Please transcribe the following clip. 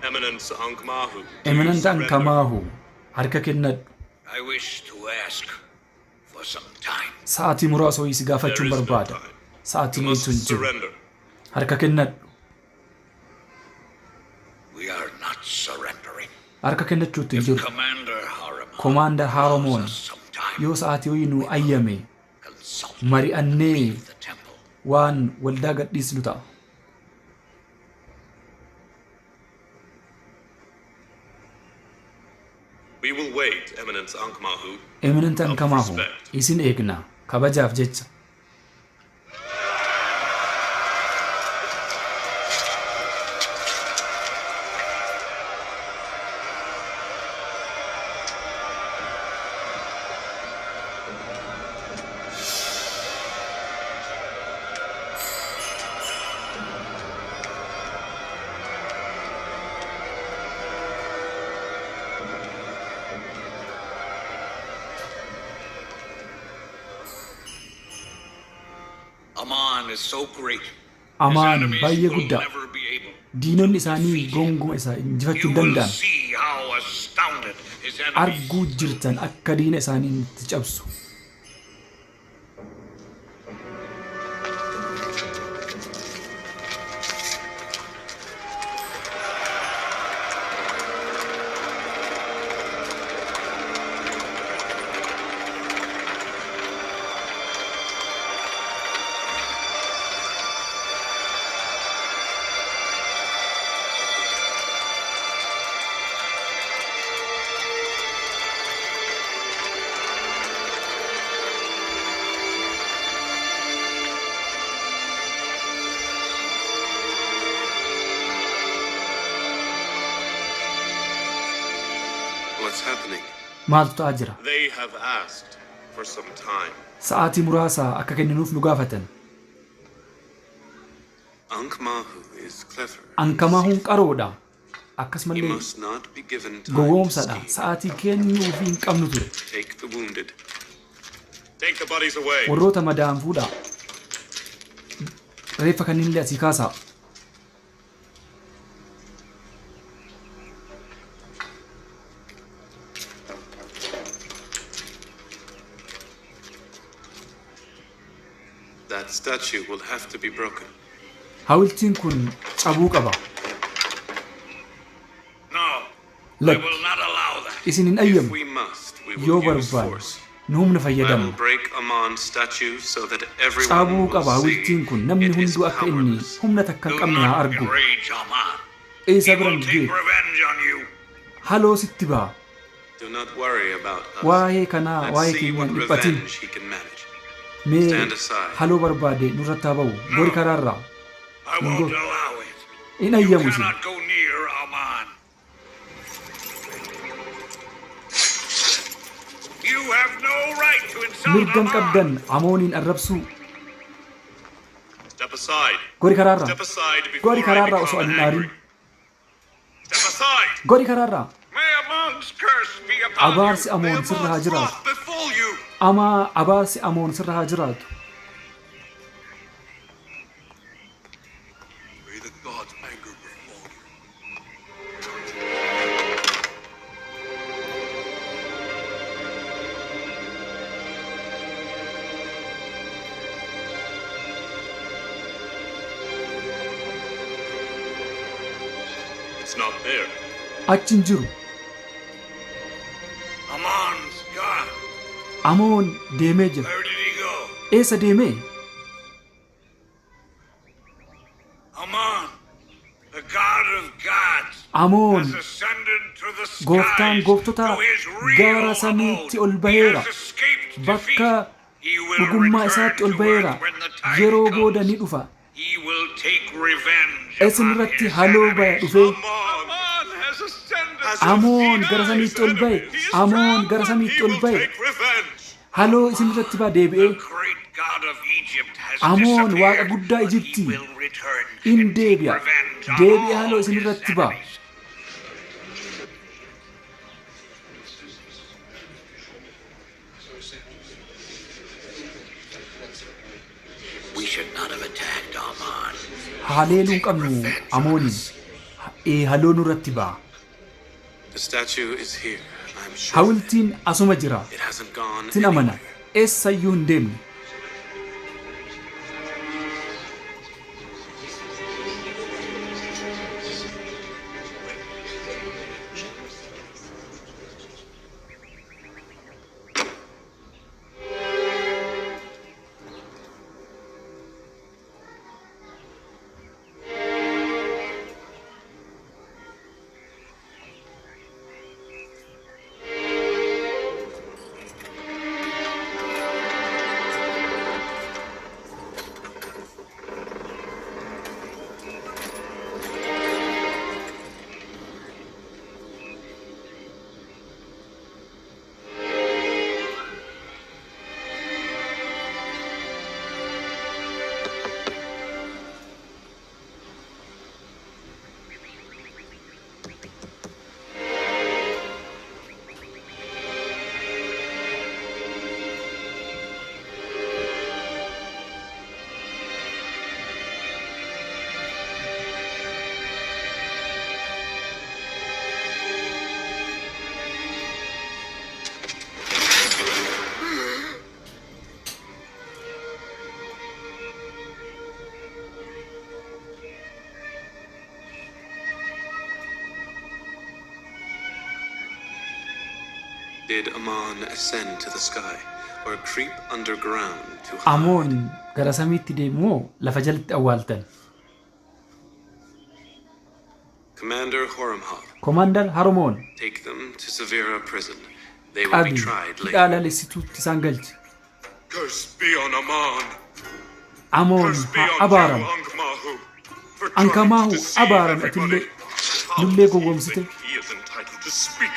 Eminent Ankamahu. Harka kennadhu. I wish to ask for some time. Sa'aatii muraasa wayii si gaafachuun barbaada. Sa'aatiin wayiitu hin jiru. Harka kennadhu. We are not surrendering. Harka kennachuutu hin jiru. Commander Oromoon yoo sa'aatii wayii nu ayyame mari'annee waan waldaa gadhiisnu ta'a. We will wait, Eminent Ankamahu. Isin eegna kabajaaf jecha. Aman is so great. Amaan baay'ee guddaa. Diinonni isaanii gonguma isaa injifachuu danda'an. Arguu jirtan akka diina isaanii itti cabsu. What's happening? Maaltu ta'aa jira? They have asked for some time. Sa'aatii muraasa akka kenninuuf nu gaafatan. Ankamahuun qaroodha. Akkasumallee gowwoomsadha. Sa'aatii kennuuf hin qabnu ture. Warroota madaa'an fuudhaa. Reeffa kanneenillee asii kaasaa. That statue will have to be broken. Hawiltiin kun cabuu qaba. No, I will not allow that. Isin hin ayyamu. We must. We Yoo will use barbaadu force. nu humna I will fayyadamna. break Amon's statue so that everyone Cabuu will qaba hawiltiin see kun namni it is hunduu akka inni powerless. humna takka hin Do qabne haa not argu. enrage Aman. Isa He biran will take geef. revenge on you. Haloo sitti ba'a. Do not worry about us. Waa'ee kanaa waa'ee Let's see keenyaan what dhiphatin. revenge he can manage. Mee Stand aside. haloo barbaade nurratti haa ba'u. Gori karaarraa. I won't allow it. Hin You ayyamu isin. cannot go near Aman. You have no right to insult Mirgan Aman. qabdan Amooniin arrabsuu. Step aside. Gori karaarraa. Step aside before Gori I karaarraa osoo become ani dhaarin. angry. Step aside. Gori karaarraa. May Amon's curse be upon Abaarsi you. Amoon sirra haa Amon's jiraatu. wrath befall you. Abaarsi Amoon sirra haa jiraatu. May the God's anger befall you. It's not there. Achin jiru. Amon's gone. Amoon deemee jira. Where did he go? Eessa deemee? Aman, the God of gods, Amoon has ascended to the skies gooftaan gooftotaa to his real gaara samiitti ol abode. He baheera. has escaped Bakka defeat. He will dhugummaa return isaatti ol to baheera. earth when the time Yeroo booda comes. ni dhufa. He will take revenge Isin upon irratti his haloo baya enemies. dhufee. Aman has ascended. Amoon gara samiitti ol bahe. Amoon gara samiitti ol bahe. Haloo isin irratti baa deebi'ee. The great God of Egypt has Amoon waaqa disappeared, guddaa but he Ijiptii will return in and take deebi'a. revenge on Deebi'ee all haloo isin his irratti ba'a. enemies. We should not have attacked Aman. Haleeluu hin qabnu Amooniin. haloon irratti ba'a. The statue is here. I'm sure. Hawultiin asuma jira. It hasn't gone Tin amana. anywhere. Eessayyuu hin deemne. Did Aman ascend to the sky or creep underground to hide? Amoon gara samiitti deemoo lafa jalatti awwaaltan. Commander Horamha, Commander Haromoon take them to Severa prison. They will be qabi tried later. hidhaa laalessituutti isaan galchi. Curse be on Aman. Amoon Curse be haa on abaaramu. Angmahu for Ankamahu trying to deceive abaaram everybody. atillee nullee gowwoomsite. He is entitled to speak